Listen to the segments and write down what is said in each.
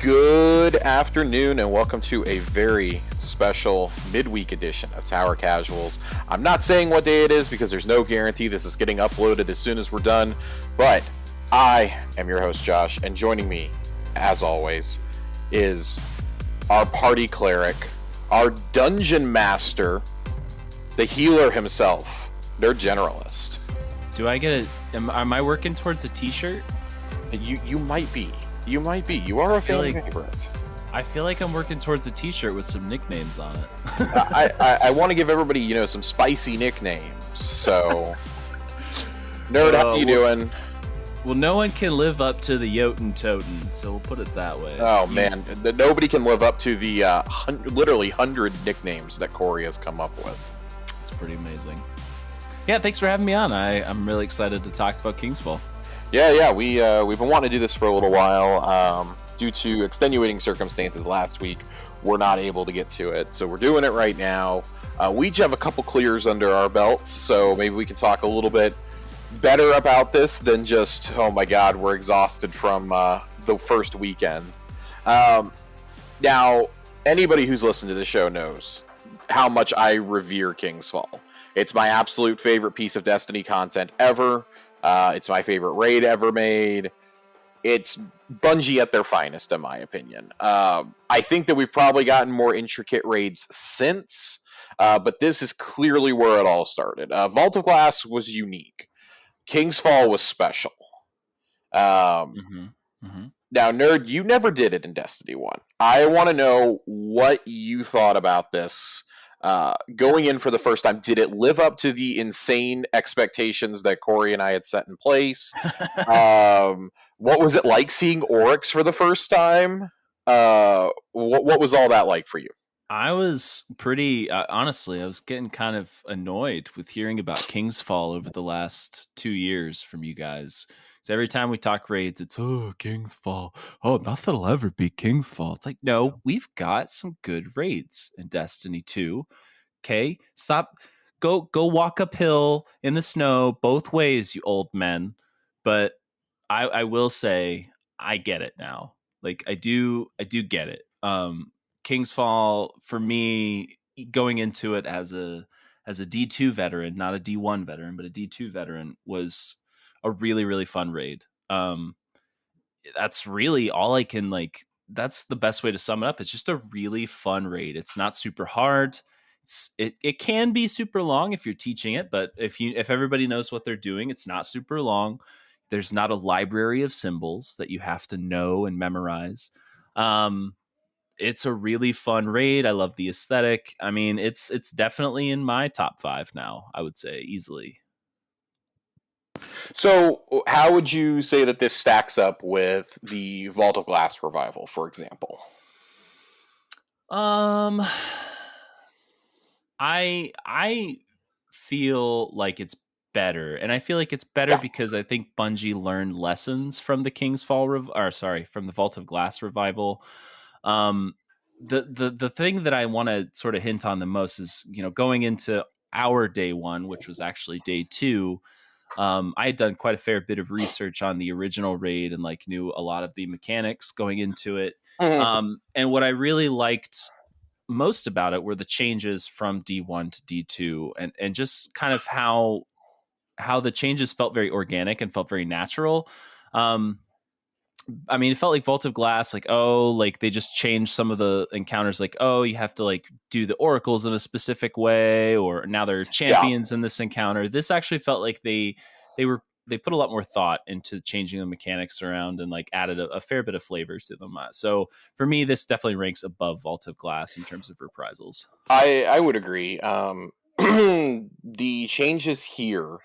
Good afternoon and welcome to a very special midweek edition of Tower Casuals. I'm not saying what day it is because there's no guarantee this is getting uploaded as soon as we're done, but I am your host Josh, and joining me, as always, is our party cleric, our dungeon master, the healer himself, NerdGeneralist. Do I get a... Am I working towards a t-shirt? You might be. You might be. You are a fan favorite. I feel like I'm working towards a t-shirt with some nicknames on it. I want to give everybody, some spicy nicknames. So, Nerd, how you doing? Well, no one can live up to the Jotun Totem, so we'll put it that way. Oh, man. Nobody can live up to the literally 100 nicknames that Corey has come up with. It's pretty amazing. Yeah, thanks for having me on. I'm really excited to talk about Kingsville. Yeah, we've been wanting to do this for a little while. Due to extenuating circumstances last week, we're not able to get to it, so we're doing it right now. We each have a couple clears under our belts, so maybe we can talk a little bit better about this than just, oh my god, we're exhausted from the first weekend. Now, anybody who's listened to the show knows how much I revere Kingsville. It's my absolute favorite piece of Destiny content ever. It's my favorite raid ever made. It's Bungie at their finest, in my opinion. I think that we've probably gotten more intricate raids since, but this is clearly where it all started. Vault of Glass was unique. Kingsfall was special. Now, Nerd, you never did it in Destiny 1. I want to know what you thought about this. Going in for the first time, did it live up to the insane expectations that Corey and I had set in place? What was it like seeing Oryx for the first time? What was all that like for you? I was pretty, honestly, I was getting kind of annoyed with hearing about Kingsfall over the last 2 years from you guys. So every time we talk raids, it's, oh, Kingsfall. Oh, nothing will ever be Kingsfall. It's like, no, we've got some good raids in Destiny 2. Okay, stop. Go walk uphill in the snow both ways, you old men. But I will say, I get it now. Like, I do get it. Kingsfall, for me, going into it as a D2 veteran, not a D1 veteran, but a D2 veteran, was a really, really fun raid. That's really all I can, that's the best way to sum it up. It's just a really fun raid. It's not super hard. It can be super long if you're teaching it, but if everybody knows what they're doing, it's not super long. There's not a library of symbols that you have to know and memorize. It's a really fun raid. I love the aesthetic. I mean, it's definitely in my top 5 now, I would say, easily. So, how would you say that this stacks up with the Vault of Glass revival, for example? I feel like it's better, and I feel like it's better because I think Bungie learned lessons from the from the Vault of Glass revival. The thing that I want to sort of hint on the most is, going into our day 1, which was actually day 2. I had done quite a fair bit of research on the original raid and knew a lot of the mechanics going into it. And what I really liked most about it were the changes from D1 to D2 and just kind of how the changes felt very organic and felt very natural. I mean, it felt like Vault of Glass, they just changed some of the encounters, you have to do the oracles in a specific way, or now there are champions in this encounter. This actually felt like they put a lot more thought into changing the mechanics around and added a fair bit of flavors to them. So for me, this definitely ranks above Vault of Glass in terms of reprisals. I would agree. The changes here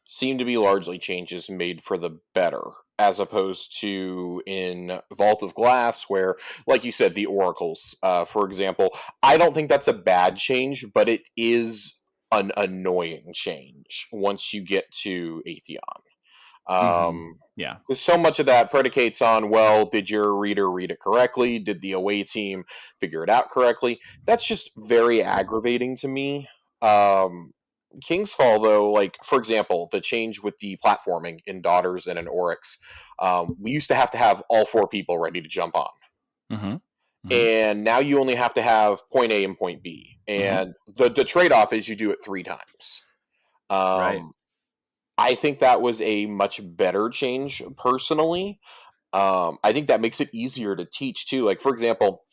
seem to be largely changes made for the better, as opposed to in Vault of Glass, where, like you said, the oracles, for example, I don't think that's a bad change, but it is an annoying change once you get to Atheon. Yeah. So much of that predicates on, well, did your reader read it correctly? Did the away team figure it out correctly? That's just very aggravating to me. Kingsfall, though, for example, the change with the platforming in Daughters and in Oryx, we used to have all 4 people ready to jump on. Mm-hmm. Mm-hmm. And now you only have to have point A and point B. And the trade-off is you do it 3 times. Right. I think that was a much better change personally. I think that makes it easier to teach too. Like for example,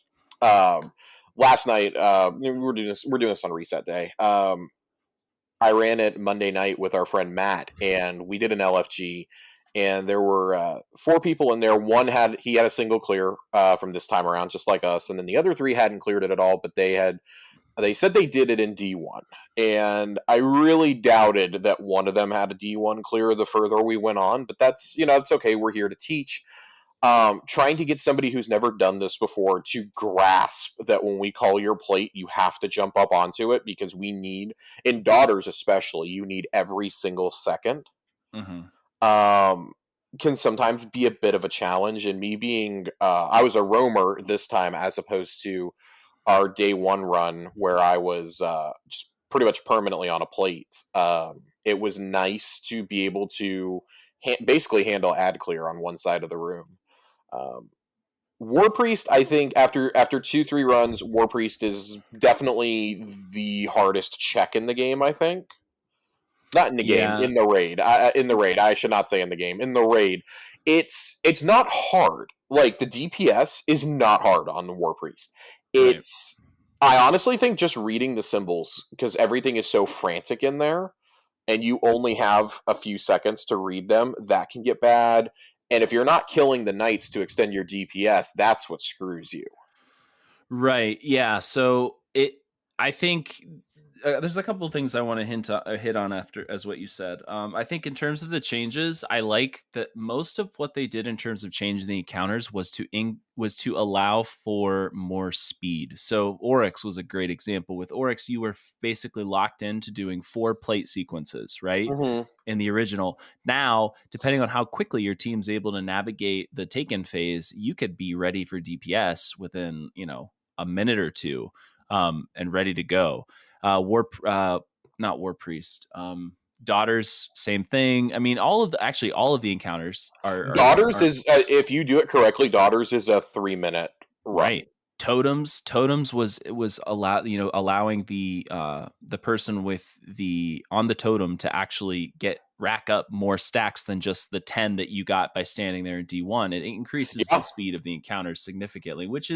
last night we're doing this on reset day. I ran it Monday night with our friend Matt, and we did an LFG. And there were 4 people in there. One had a single clear from this time around, just like us, and then the other 3 hadn't cleared it at all. But they said they did it in D1, and I really doubted that one of them had a D1 clear the further we went on. But that's it's okay. We're here to teach. Trying to get somebody who's never done this before to grasp that when we call your plate, you have to jump up onto it, because we need, in daughters especially, you need every single second. Can sometimes be a bit of a challenge. And me being, I was a roamer this time as opposed to our day 1 run where I was just pretty much permanently on a plate. It was nice to be able to basically handle ad clear on one side of the room. Warpriest, I think after 2-3 runs, Warpriest is definitely the hardest check in the game. I think not in the game, in the raid. In the raid, I should not say in the game. In the raid, it's not hard. Like the DPS is not hard on the Warpriest. It's I honestly think just reading the symbols, because everything is so frantic in there, and you only have a few seconds to read them, that can get bad. And if you're not killing the knights to extend your DPS, that's what screws you. Right. Yeah. So I think there's a couple of things I want to hit on after as what you said. I think in terms of the changes, I like that most of what they did in terms of changing the encounters was to allow for more speed. So Oryx was a great example. With Oryx, you were basically locked into doing 4 plate sequences, right? In the original. Now, depending on how quickly your team's able to navigate the taken phase, you could be ready for DPS within, a minute or 2, and ready to go. Not Warpriest. Daughters, same thing. I mean, all of the encounters are Daughters is if you do it correctly, Daughters is a 3-minute run. Right. Totems was allowing the person with on the totem to actually rack up more stacks than just the 10 that you got by standing there in D1. It increases the speed of the encounters significantly, which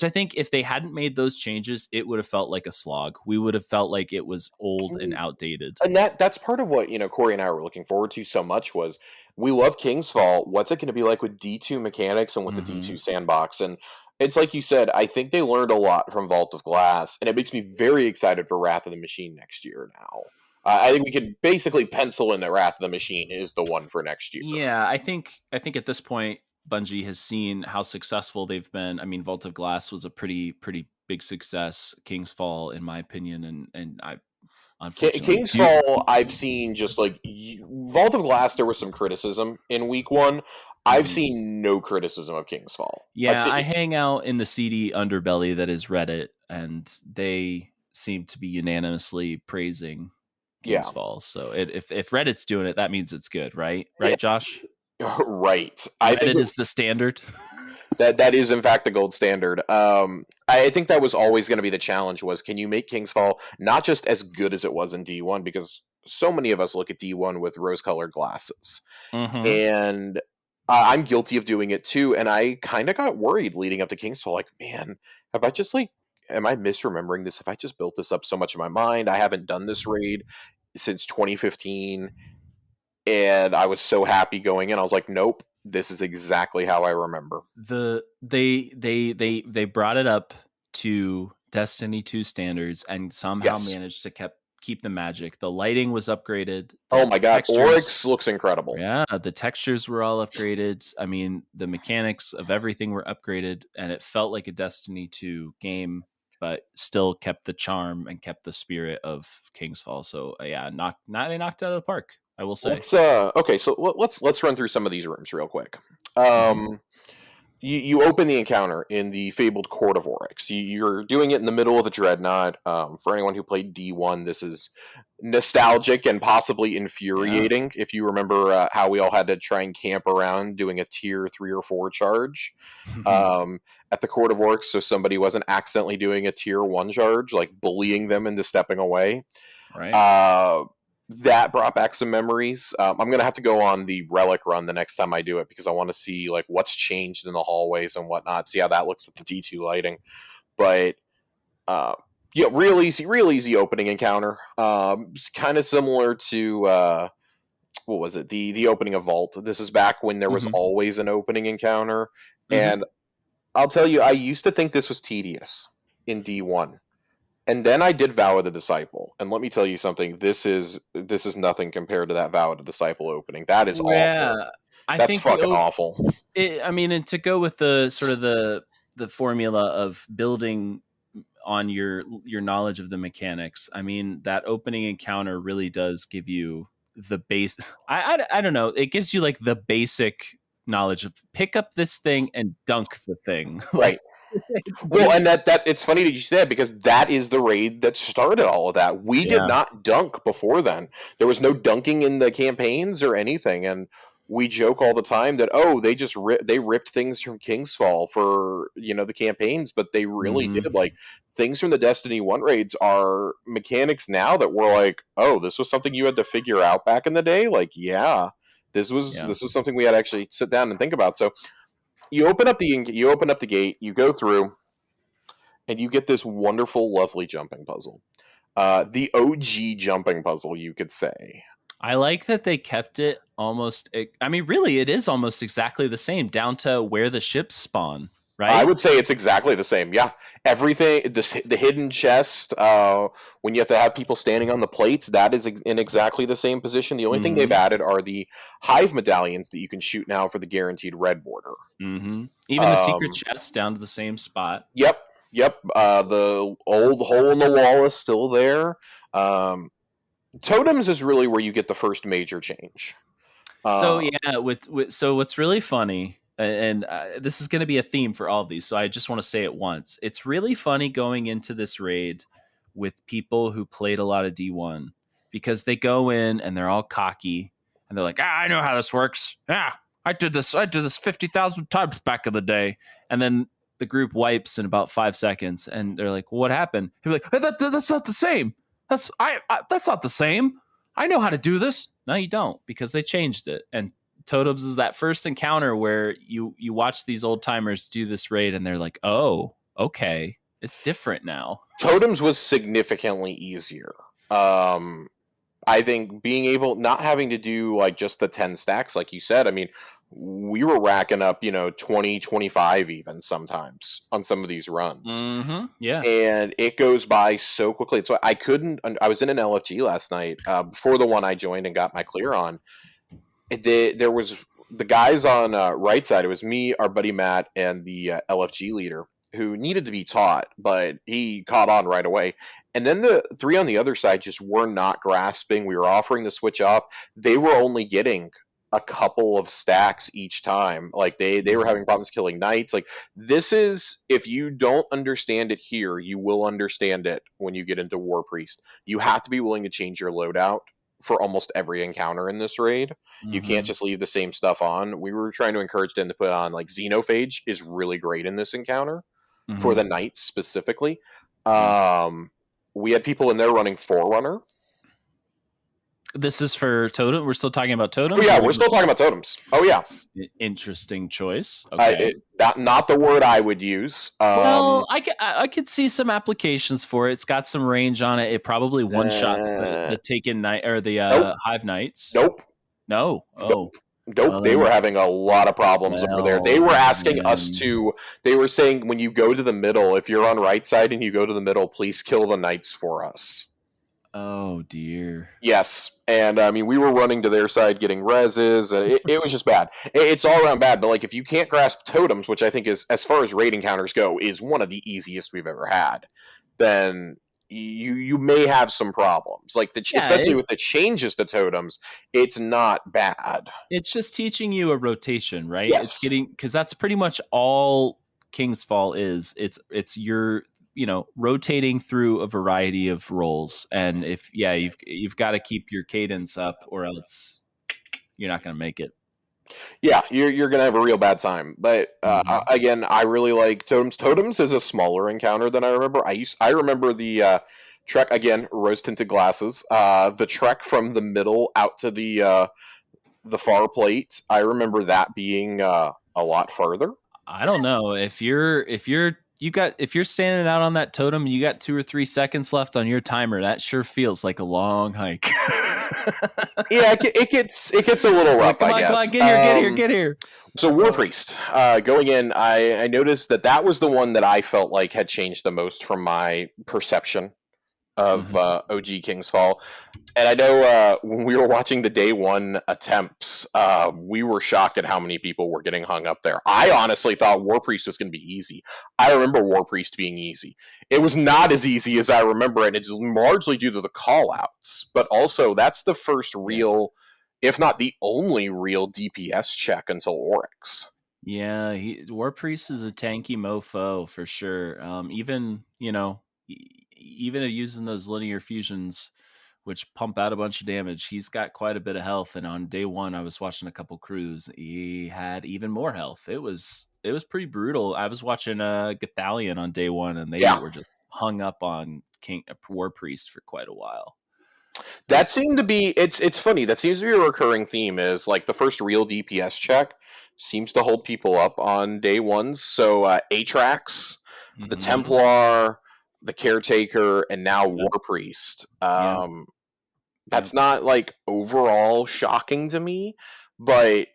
I think if they hadn't made those changes, it would have felt like a slog. We would have felt like it was old and outdated. And that's part of what, Corey and I were looking forward to so much was we love Kingsfall. What's it going to be like with D2 mechanics and with the D2 sandbox? And it's like you said, I think they learned a lot from Vault of Glass, and it makes me very excited for Wrath of the Machine next year now. I think we can basically pencil in that Wrath of the Machine is the one for next year. Yeah, I think at this point, Bungie has seen how successful they've been. I mean, Vault of Glass was a pretty big success. Kingsfall, in my opinion, and I unfortunately Kingsfall, I've seen just like Vault of Glass. There was some criticism in week 1. I've seen no criticism of Kingsfall. Yeah, I hang out in the seedy underbelly that is Reddit, and they seem to be unanimously praising Kingsfall. So if Reddit's doing it, that means it's good, right? Right, Josh? Right. I think it is the standard. That is in fact the gold standard. I think that was always going to be the challenge was, can you make Kingsfall not just as good as it was in D1, because so many of us look at D1 with rose-colored glasses. And I'm guilty of doing it too, and I kind of got worried leading up to Kingsfall, like, man, am I misremembering this? Have I just built this up so much in my mind? I haven't done this raid since 2015. And I was so happy going in. I was like, nope, this is exactly how I remember. They brought it up to Destiny 2 standards and somehow managed to keep the magic. The lighting was upgraded. Oh my god, Oryx looks incredible. Yeah, the textures were all upgraded. I mean, the mechanics of everything were upgraded, and it felt like a Destiny 2 game, but still kept the charm and kept the spirit of Kingsfall. So yeah, they knocked it out of the park, I will say. Okay, so let's run through some of these rooms real quick. you open the encounter in the fabled Court of Oryx. You're doing it in the middle of the Dreadnought. For anyone who played D1, this is nostalgic and possibly infuriating. If you remember how we all had to try and camp around doing a tier 3 or 4 charge at the Court of Oryx, so somebody wasn't accidentally doing a tier 1 charge, like bullying them into stepping away. Right. That brought back some memories. I'm gonna have to go on the relic run the next time I do it because I want to see like what's changed in the hallways and whatnot. See how that looks with the D2 lighting. But yeah, real easy opening encounter. It's kind of similar to what was it? The opening of Vault. This is back when there was always an opening encounter, and I'll tell you, I used to think this was tedious in D1. And then I did Vow of the Disciple, and let me tell you something. This is nothing compared to that Vow of the Disciple opening. That is awful. That's fucking awful. I mean, and to go with the sort of the formula of building on your knowledge of the mechanics, I mean, that opening encounter really does give you the base. I don't know. It gives you like the basic knowledge of pick up this thing and dunk the thing. Right. Well, and that it's funny that you said because that is the raid that started all of that. We did not dunk before then. There was no dunking in the campaigns or anything, and we joke all the time that they ripped things from Kingsfall for the campaigns, but they really did. Like things from the Destiny 1 raids are mechanics now that we're like, oh, this was something you had to figure out back in the day. Like, this was something we had to actually sit down and think about. So. You open up the gate, you go through, and you get this wonderful, lovely jumping puzzle. The OG jumping puzzle, you could say. I like that they kept it almost. I mean, really, it is almost exactly the same, down to where the ships spawn. Right? I would say it's exactly the same. Yeah, everything. The hidden chest. When you have to have people standing on the plates, that is in exactly the same position. The only thing they've added are the hive medallions that you can shoot now for the guaranteed red border. Even the secret chest down to the same spot. Yep. The old hole in the wall is still there. Totems is really where you get the first major change. So what's really funny. And this is going to be a theme for all of these, so I just want to say it once. It's really funny going into this raid with people who played a lot of D1 because they go in and they're all cocky and they're like, I know how this works. Yeah, I did this 50,000 times back in the day. And then the group wipes in about 5 seconds and they're like, what happened? They're like, hey, that's not the same. That's not the same. I know how to do this. No, you don't, because they changed it. And Totems is that first encounter where you watch these old timers do this raid and they're like, oh, okay, it's different now. Totems was significantly easier. I think not having to do like just the 10 stacks, like you said, I mean, we were racking up, 20, 25 even sometimes on some of these runs. Yeah. And it goes by so quickly. So I was in an LFG last night before the one I joined and got my clear on. There was the guys on right side. It was me, our buddy Matt, and the LFG leader who needed to be taught, but he caught on right away. And then the three on the other side just were not grasping. We were offering to switch off. They were only getting a couple of stacks each time. Like they were having problems killing knights. Like this is, if you don't understand it here, you will understand it when you get into Warpriest. You have to be willing to change your loadout for almost every encounter in this raid. You can't just leave the same stuff on. We were trying to encourage them to put on like Xenophage is really great in this encounter for the knights specifically. We had people in there running Forerunner. This is for Totem. We're still talking about Totems? Oh, yeah, we're still talking about Totems. Oh, yeah. Interesting choice. Okay. Not the word I would use. Well, I could see some applications for it. It's got some range on it. It probably one-shots the Taken Knight or the Hive Knights. Nope. No? Oh. Nope. Well, they were having a lot of problems over there. They were asking us to... They were saying, when you go to the middle, if you're on right side and you go to the middle, please kill the knights for us. Oh, dear. Yes. And, I mean, we were running to their side getting reses. It was just bad. It's all around bad. But, like, if you can't grasp Totems, which I think is, as far as raid encounters go, is one of the easiest we've ever had, then you may have some problems. Like especially with the changes to totems, it's not bad. It's just teaching you a rotation, right? Yes. It's getting, because that's pretty much all Kingsfall is. It's your, rotating through a variety of roles, and if you've got to keep your cadence up, or else you're not going to make it. Yeah, you're gonna have a real bad time. But again, I really like Totems. Totems is a smaller encounter than I remember. I remember the trek, again, rose tinted glasses. The trek from the middle out to the far plate. I remember that being a lot further. I don't know if you're standing out on that totem, you got 2 or 3 seconds left on your timer. That sure feels like a long hike. Yeah, it gets a little rough. Come on, get here. So Warpriest, going in, I noticed that was the one that I felt like had changed the most from my perception of OG Kingsfall. And I know when we were watching the day one attempts, we were shocked at how many people were getting hung up there. I honestly thought Warpriest was going to be easy. I remember Warpriest being easy. It was not as easy as I remember, and it's largely due to the call-outs. But also, that's the first real, if not the only real DPS check until Oryx. Yeah, Warpriest is a tanky mofo for sure. Even using those linear fusions, which pump out a bunch of damage, he's got quite a bit of health. And on day one, I was watching a couple crews. He had even more health. It was pretty brutal. I was watching Gathalion on day one, and they were just hung up on Warpriest for quite a while. That seemed to be, it's funny, that seems to be a recurring theme, is like the first real DPS check seems to hold people up on day ones. So Atrax, the Templar, the Caretaker, and now Warpriest. That's not like overall shocking to me, but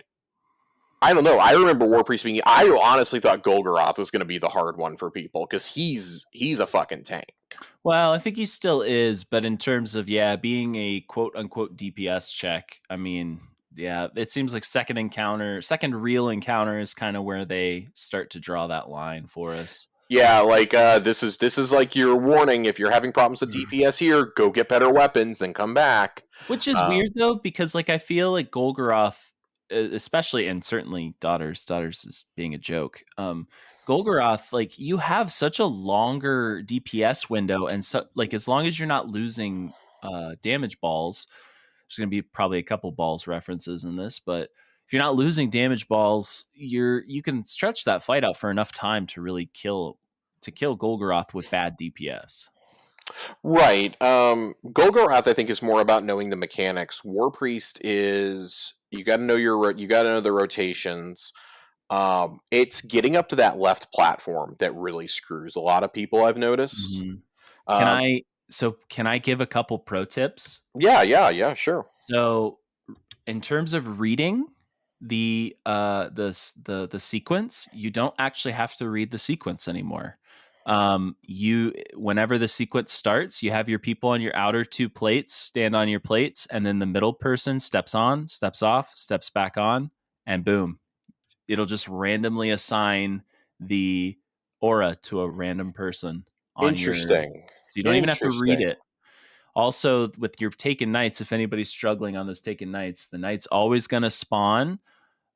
I don't know. I remember Warpriest being, I honestly thought Golgoroth was going to be the hard one for people, because he's a fucking tank. Well, I think he still is, but in terms of being a quote unquote DPS check, I mean, it seems like second real encounter is kind of where they start to draw that line for us. Yeah, like this is like your warning. If you're having problems with DPS here, go get better weapons, then come back. Which is weird though, because like I feel like Golgoroth, especially, and certainly Daughters is being a joke. Golgoroth, like, you have such a longer DPS window, and so like as long as you're not losing damage balls, there's going to be probably a couple balls references in this, but if you're not losing damage balls, you can stretch that fight out for enough time to really kill Golgoroth with bad DPS. Right. Golgoroth, I think, is more about knowing the mechanics. Warpriest is, you got to know the rotations. It's getting up to that left platform that really screws a lot of people, I've noticed. Can I give a couple pro tips? Yeah, sure. So in terms of reading the sequence, you don't actually have to read the sequence anymore. Whenever the sequence starts, you have your people on your outer 2 plates stand on your plates, and then the middle person steps on, steps off, steps back on, and boom, it'll just randomly assign the aura to a random person. Interesting. So you don't even have to read it. Also, with your Taken Knights, if anybody's struggling on those Taken Knights, the Knight's always going to spawn.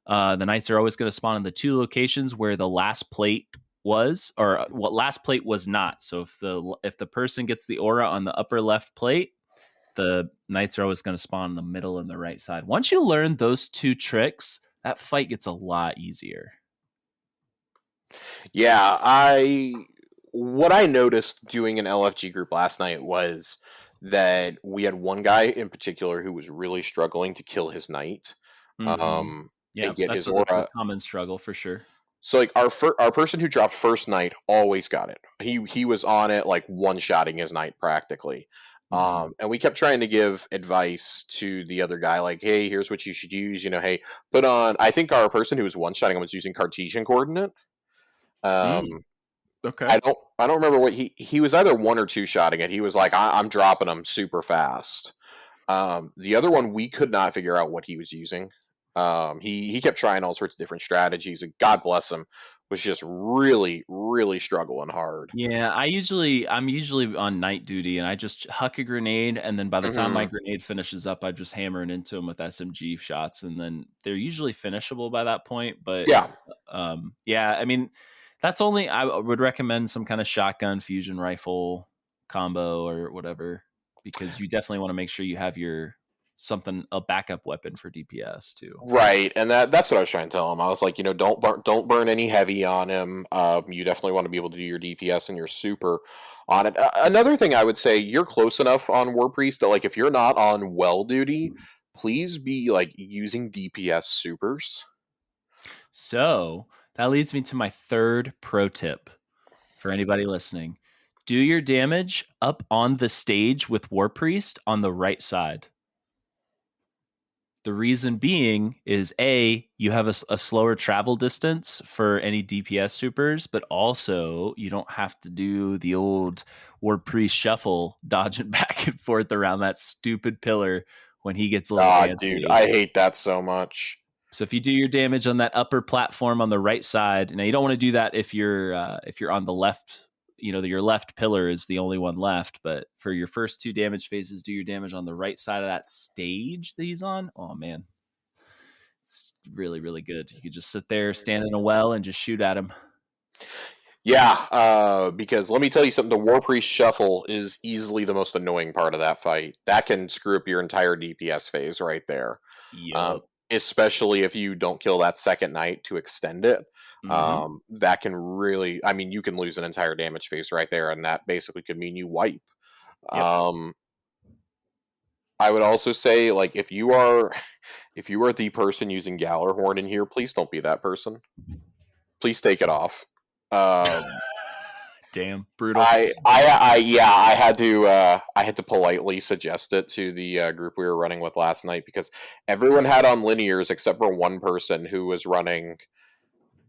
The Knights are always going to spawn in the 2 locations where the last plate was, or what last plate was not. So if the person gets the aura on the upper left plate, the Knights are always going to spawn in the middle and the right side. Once you learn those 2 tricks, that fight gets a lot easier. Yeah, what I noticed doing an LFG group last night was that we had one guy in particular who was really struggling to kill his knight. And get his aura. A common struggle for sure. So like our person who dropped first knight always got it. He was on it, like one-shotting his knight practically. And we kept trying to give advice to the other guy, like, hey, here's what you should use. Hey, put on. I think our person who was one-shotting him was using Cartesian coordinate. Okay. I don't remember what he was, either 1 or 2 shotting it. He was like, I'm dropping them super fast. The other one, we could not figure out what he was using. He kept trying all sorts of different strategies, and God bless him. was just really, really struggling hard. Yeah, I'm usually on night duty, and I just huck a grenade, and then by the time my Hmm. grenade finishes up, I just hammer it into them with SMG shots, and then they're usually finishable by that point. But Yeah. yeah, I mean, that's only I would recommend some kind of shotgun fusion rifle combo or whatever, because you definitely want to make sure you have a backup weapon for DPS too. Right, and that's what I was trying to tell him. I was like, don't burn any heavy on him. You definitely want to be able to do your DPS and your super on it. Another thing I would say, you're close enough on Warpriest that like if you're not on well duty, please be like using DPS supers. So that leads me to my third pro tip for anybody listening. Do your damage up on the stage with Warpriest on the right side. The reason being is you have a slower travel distance for any DPS supers, but also you don't have to do the old Warpriest shuffle dodging back and forth around that stupid pillar when he gets a little antsy. Dude, I hate that so much. So if you do your damage on that upper platform on the right side, now you don't want to do that if you're on the left. Your left pillar is the only one left, but for your first 2 damage phases, do your damage on the right side of that stage that he's on. Oh man, it's really, really good. You could just sit there, stand in a well, and just shoot at him. Yeah, because let me tell you something, the Warpriest shuffle is easily the most annoying part of that fight. That can screw up your entire DPS phase right there. Yep. Especially if you don't kill that second knight to extend it. Mm-hmm. That can really, I mean, you can lose an entire damage phase right there, and that basically could mean you wipe. Yep. I would also say, like, if you are the person using Gallarhorn in here, please don't be that person. Please take it off. Damn, brutal. I had to politely suggest it to the group we were running with last night because everyone had on linears except for one person who was running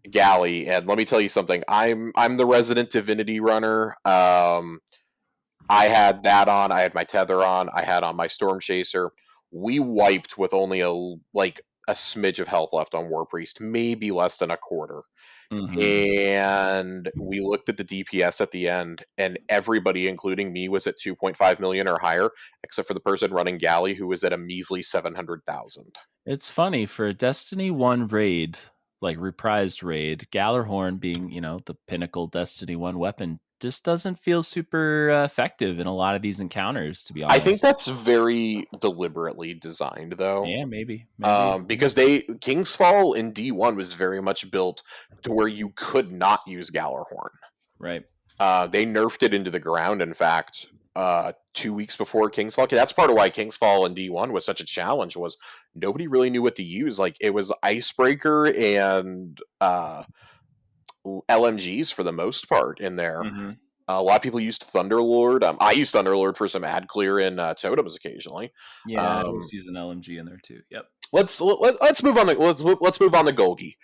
Galley, and let me tell you something. I'm the resident divinity runner. I had that on. I had my tether on. I had on my storm chaser. We wiped with only a smidge of health left on Warpriest, maybe less than a quarter. Mm-hmm. And we looked at the DPS at the end, and everybody, including me, was at 2.5 million or higher, except for the person running Galley, who was at a measly 700,000. It's funny for a Destiny 1 raid, like reprised raid, Gallarhorn being, the pinnacle Destiny 1 weapon, just doesn't feel super effective in a lot of these encounters, to be honest. I think that's very deliberately designed, though. Yeah, maybe. Because Kingsfall in D1 was very much built to where you could not use Gallarhorn. Right. They nerfed it into the ground, in fact, 2 weeks before Kingsfall. That's part of why Kingsfall in D1 was such a challenge, was nobody really knew what to use. Like, it was Icebreaker and LMGs for the most part in there. Mm-hmm. A lot of people used Thunderlord. I used Thunderlord for some ad clear in Totems occasionally. Yeah, I always use an LMG in there too. Yep. Let's move on. Let's move on to Golgi.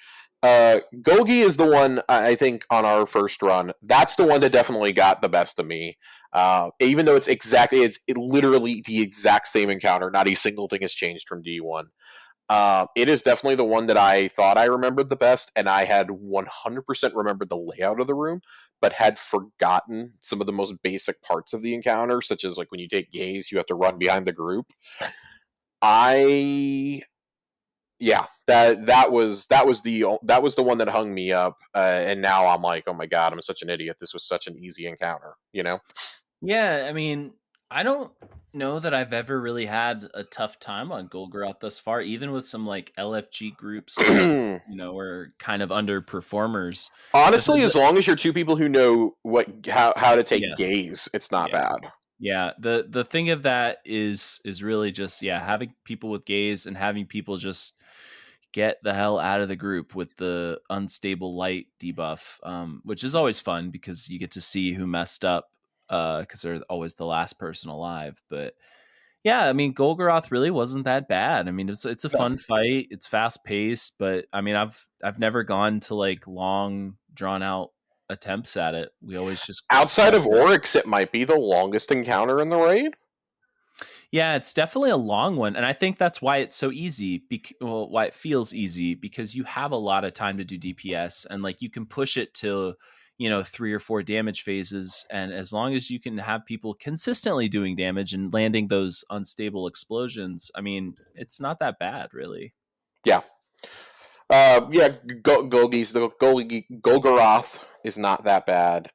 Golgi is the one I think on our first run. That's the one that definitely got the best of me. Even though it's literally the exact same encounter. Not a single thing has changed from D1. It is definitely the one that I thought I remembered the best, and I had 100% remembered the layout of the room, but had forgotten some of the most basic parts of the encounter, such as like when you take gaze, you have to run behind the group. That was the one that hung me up, and now I'm like, oh my god, I'm such an idiot. This was such an easy encounter, Yeah, I mean, I don't know that I've ever really had a tough time on Golgoroth thus far, even with some like LFG groups that, are kind of underperformers. Honestly, as long as you're two people who know how to take gaze, it's not bad. Yeah, the thing of that is really just having people with gaze and having people just get the hell out of the group with the unstable light debuff, which is always fun because you get to see who messed up. Because they're always the last person alive. But yeah, I mean, Golgoroth really wasn't that bad. I mean, it's a fun fight. It's fast paced, but I mean, I've never gone to like long drawn out attempts at it. We always just outside of Oryx, it might be the longest encounter in the raid. Yeah, it's definitely a long one, and I think that's why it's so easy. Why it feels easy because you have a lot of time to do DPS, and like you can push it to 3 or 4 damage phases, and as long as you can have people consistently doing damage and landing those unstable explosions, I mean, it's not that bad, really. Yeah. Yeah, Golgoroth is not that bad.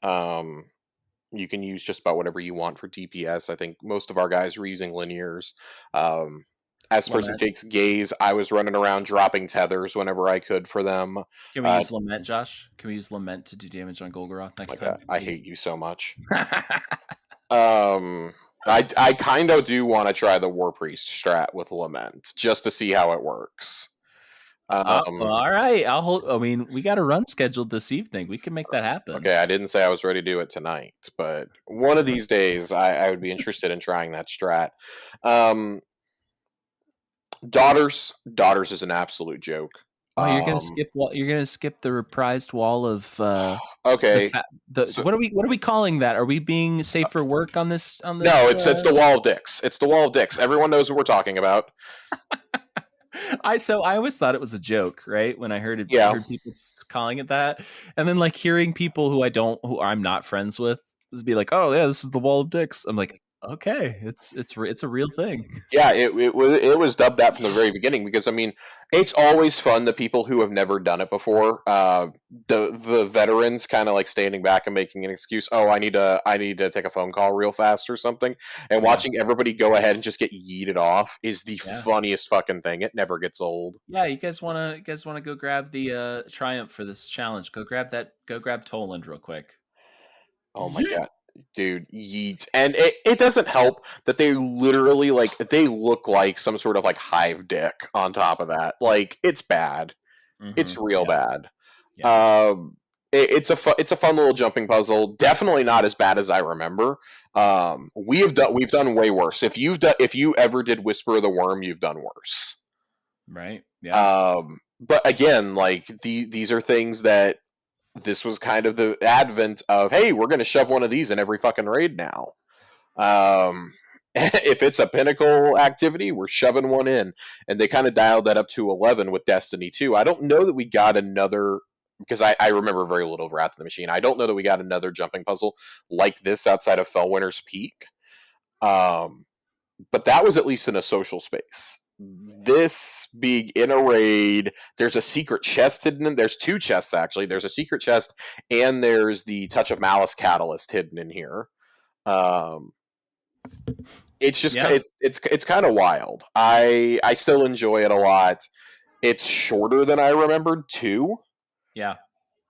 You can use just about whatever you want for DPS. I think most of our guys were using linears. As person who Lament. takes gaze, I was running around dropping tethers whenever I could for them. Can we use Lament, Josh? Can we use Lament to do damage on Golgoroth next time? I hate you so much. I kind of do want to try the Warpriest strat with Lament just to see how it works. All right, I'll hold. I mean, we got a run scheduled this evening. We can make that happen. Okay, I didn't say I was ready to do it tonight, but one of these days I would be interested in trying that strat. Daughters is an absolute joke. Oh, you're gonna skip. You're gonna skip the reprised wall of. Okay. What are we calling that? Are we being safe for work on this? No, it's the wall of dicks. It's the wall of dicks. Everyone knows what we're talking about. I always thought it was a joke, right? When I heard it, heard people calling it that, and then like hearing people who I'm not friends with, be like, "Oh yeah, this is the wall of dicks." I'm like, okay, it's a real thing. Yeah, it was dubbed that from the very beginning because I mean, it's always fun the people who have never done it before, the veterans kind of like standing back and making an excuse. Oh, I need to take a phone call real fast or something, and watching everybody go ahead and just get yeeted off is the funniest fucking thing. It never gets old. Yeah, you guys wanna go grab the triumph for this challenge? Go grab Toland real quick. Oh my god. Dude, yeet. And it doesn't help that they literally they look like some sort of like hive dick on top of that. Like it's bad. Mm-hmm. It's real bad. Yeah. It's a fun little jumping puzzle. Definitely not as bad as I remember. We've done way worse. If you ever did Whisper of the Worm, you've done worse. Right. Yeah. But again, like these are things that this was kind of the advent of, hey, we're going to shove one of these in every fucking raid now. If it's a pinnacle activity, we're shoving one in. And they kind of dialed that up to 11 with Destiny 2. I don't know that we got another, because I remember very little of Wrath of the Machine. I don't know that we got another jumping puzzle like this outside of Fellwinter's Peak. But that was at least in a social space. This being in a raid, there's a secret chest hidden in. There's 2 chests actually. There's a secret chest and there's the Touch of Malice catalyst hidden in here. It's just it's kind of wild. I still enjoy it a lot. It's shorter than I remembered too. Yeah.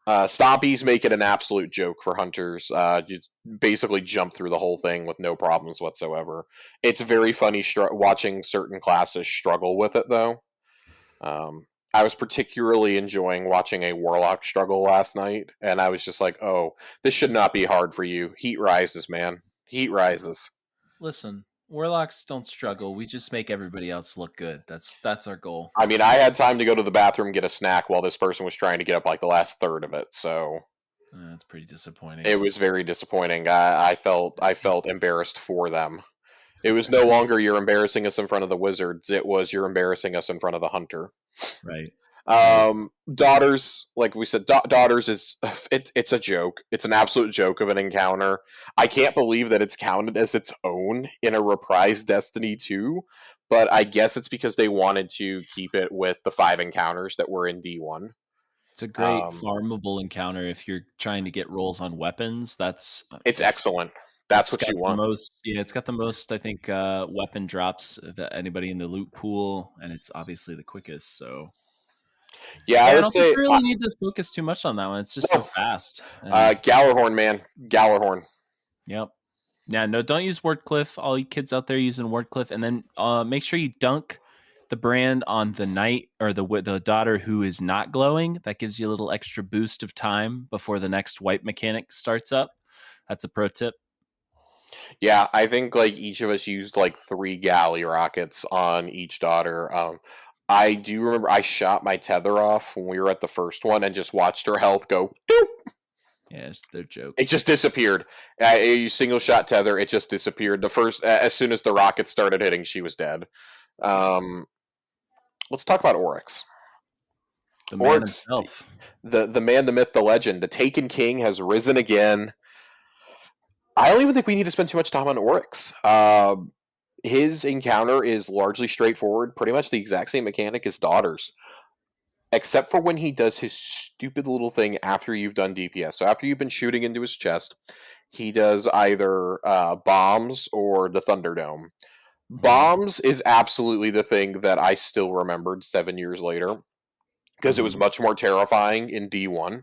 Stoppies make it an absolute joke for hunters. You basically jump through the whole thing with no problems whatsoever. It's very funny watching certain classes struggle with it, though. I was particularly enjoying watching a Warlock struggle last night, and I was just like, oh, this should not be hard for you. Heat rises, man. Heat rises. Listen, Warlocks don't struggle. We just make everybody else look good. That's our goal. I mean, I had time to go to the bathroom and get a snack while this person was trying to get up like the last third of it. So that's pretty disappointing. It was very disappointing. I felt embarrassed for them. It was no longer you're embarrassing us in front of the wizards. It was you're embarrassing us in front of the hunter. Right. Daughters, like we said, Daughters it's a joke. It's an absolute joke of an encounter. I can't believe that it's counted as its own in a reprised Destiny 2, but I guess it's because they wanted to keep it with the 5 encounters that were in D1. It's a great farmable encounter if you're trying to get rolls on weapons. It's excellent. That's what you want. It's got the most, I think, weapon drops of anybody in the loot pool, and it's obviously the quickest. So yeah, I would say we really need to focus too much on that one. It's just so fast. Gallarhorn, man, Gallarhorn. Yep. Yeah, no, don't use Wardcliff. All you kids out there using Wardcliff, and then make sure you dunk the brand on the knight or the daughter who is not glowing. That gives you a little extra boost of time before the next wipe mechanic starts up. That's a pro tip. Yeah, I think like each of us used like 3 galley rockets on each daughter. I do remember I shot my tether off when we were at the first one and just watched her health go doop. Yeah, they're It jokes. just disappeared. You single shot tether, it just disappeared. The first, as soon as the rockets started hitting, she was dead. Let's talk about Oryx. The man Oryx, himself. the man, the myth, the legend, the Taken King has risen again. I don't even think we need to spend too much time on Oryx. His encounter is largely straightforward, pretty much the exact same mechanic as Daughters, except for when he does his stupid little thing after you've done DPS. So after you've been shooting into his chest, he does either bombs or the Thunderdome. Mm-hmm. Bombs is absolutely the thing that I still remembered 7 years later because it was Mm-hmm. much more terrifying in D1.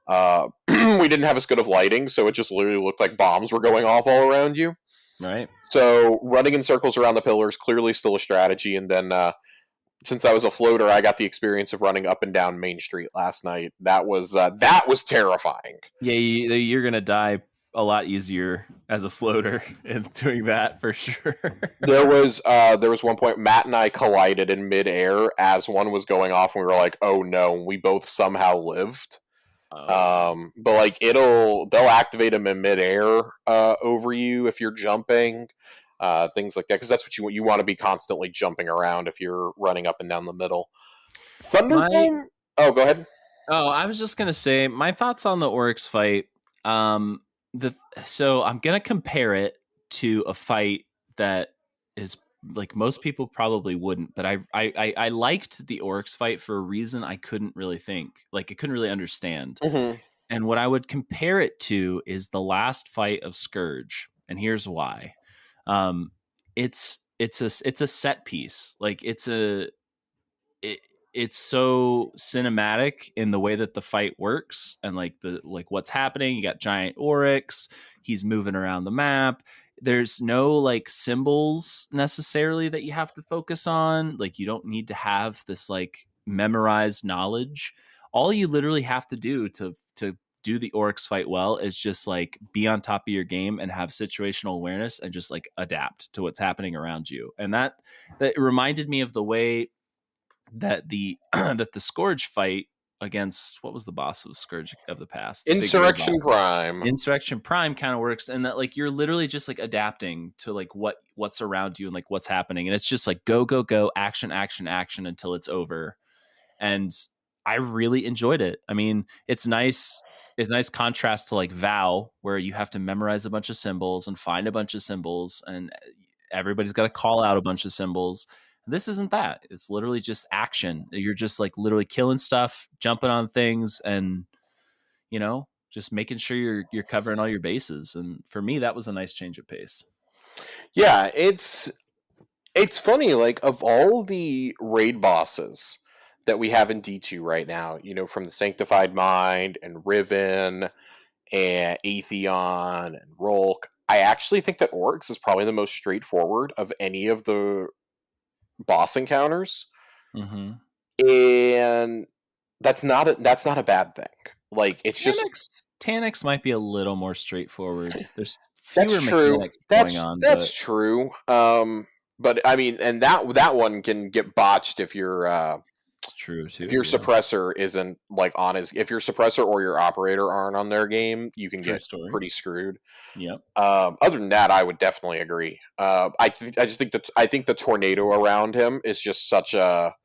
We didn't have as good of lighting, so it just literally looked like bombs were going off all around you. Right. So running in circles around the pillars clearly still a strategy. And then since I was a floater, I got the experience of running up and down Main Street last night. That was terrifying. Yeah, you're gonna die a lot easier as a floater in doing that for sure. There was one point Matt and I collided in midair as one was going off, and we were like, "Oh no!" And we both somehow lived. But like they'll activate them in midair over you if you're jumping, things like that, because that's what you want. You want to be constantly jumping around if you're running up and down the middle. My Thunderdome. Oh, go ahead. Oh, I was just gonna say my thoughts on the Oryx fight. The So I'm gonna compare it to a fight that is like most people probably wouldn't, but I liked the Oryx fight for a reason I couldn't really think, like I couldn't really understand. Mm-hmm. And what I would compare it to is the last fight of Scourge, and here's why. Um, it's a set piece, like it, it's so cinematic in the way that the fight works and like what's happening. You got giant Oryx, he's moving around the map. There's no like symbols necessarily that you have to focus on. Like you don't need to have this like memorized knowledge. All you literally have to do to do the Oryx fight well is just like be on top of your game and have situational awareness and just like adapt to what's happening around you. And that reminded me of the way that the that the Scourge fight against, what was the boss of Scourge of the past? The big red boss. Insurrection Prime. Insurrection Prime kind of works, and that like you're literally just like adapting to like what's around you and like what's happening, and it's just like go go go, action action action until it's over. And I really enjoyed it. I mean, it's nice. It's a nice contrast to like Vow, where you have to memorize a bunch of symbols and find a bunch of symbols, and everybody's got to call out a bunch of symbols. This isn't that. It's literally just action. You're just like literally killing stuff, jumping on things, and just making sure you're covering all your bases. And for me, that was a nice change of pace. Yeah, it's funny. Like of all the raid bosses that we have in D2 right now, from the Sanctified Mind and Riven and Atheon and Rolk, I actually think that Oryx is probably the most straightforward of any of the boss encounters. Mm-hmm. And that's not a bad thing. Like it's Taniks might be a little more straightforward. There's that's fewer true. mechanics going on. That's true. But I mean, and that one can get botched if it's true too. if your suppressor isn't like if your suppressor or your operator aren't on their game, you can get pretty screwed. Yep. Other than that, I would definitely agree. I think the tornado around him is just such a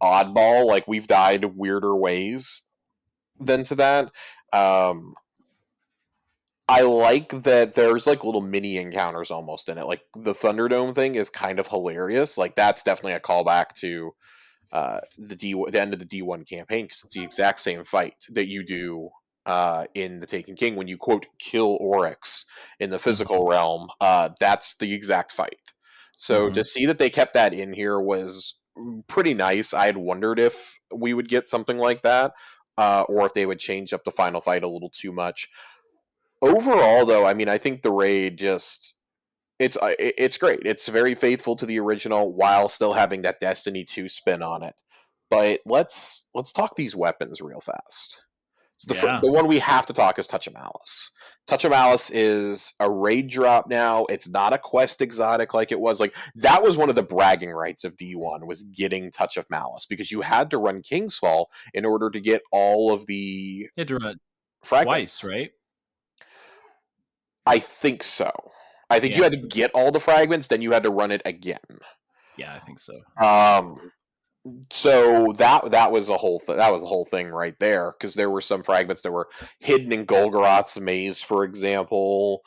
oddball. Like we've died weirder ways than to that. I like that there's like little mini encounters almost in it. Like the Thunderdome thing is kind of hilarious. Like that's definitely a callback to the end of the D1 campaign, because it's the exact same fight that you do in the Taken King when you quote kill Oryx in the physical realm. That's the exact fight. So to see that they kept that in here was pretty nice. I had wondered if we would get something like that, or if they would change up the final fight a little too much. Overall, though, I mean, I think the raid it's great. It's very faithful to the original while still having that Destiny 2 spin on it. But let's talk these weapons real fast. So the one we have to talk is Touch of Malice. Touch of Malice is a raid drop now. It's not a quest exotic like it was. Like that was one of the bragging rights of D1 was getting Touch of Malice, because you had to run Kingsfall in order to get all of the You had to run it fragment. Twice, right? I think so. I think you Yeah. had to get all the fragments, then you had to run it again. Yeah, I think so. So that was a whole that was a whole thing right there, because there were some fragments that were hidden in Golgoroth's maze, for example,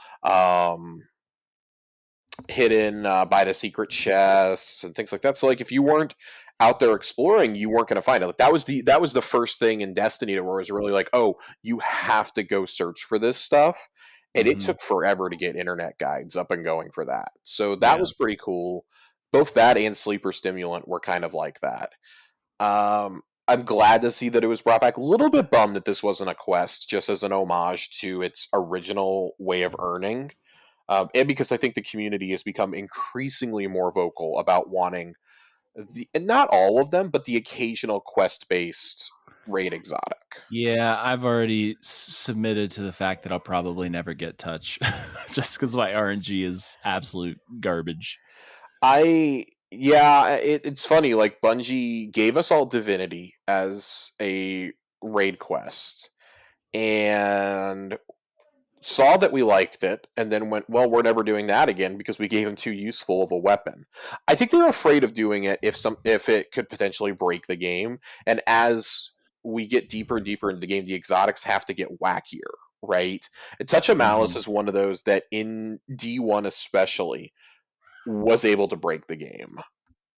hidden by the secret chests and things like that. So like if you weren't out there exploring, you weren't going to find it. Like that was the first thing in Destiny where it was really like, oh, you have to go search for this stuff. And it took forever to get internet guides up and going for that. So that was pretty cool. Both that and Sleeper Stimulant were kind of like that. I'm glad to see that it was brought back. A little bit bummed that this wasn't a quest, just as an homage to its original way of earning. And because I think the community has become increasingly more vocal about wanting, and not all of them, but the occasional quest-based raid exotic. Yeah, I've already submitted to the fact that I'll probably never get touch just because my RNG is absolute garbage. It's funny, like Bungie gave us all Divinity as a raid quest and saw that we liked it and then went, well, we're never doing that again because we gave them too useful of a weapon. I think they're afraid of doing it if it could potentially break the game, and as we get deeper and deeper into the game, the exotics have to get wackier, right? And Touch of Malice is one of those that in D1 especially was able to break the game.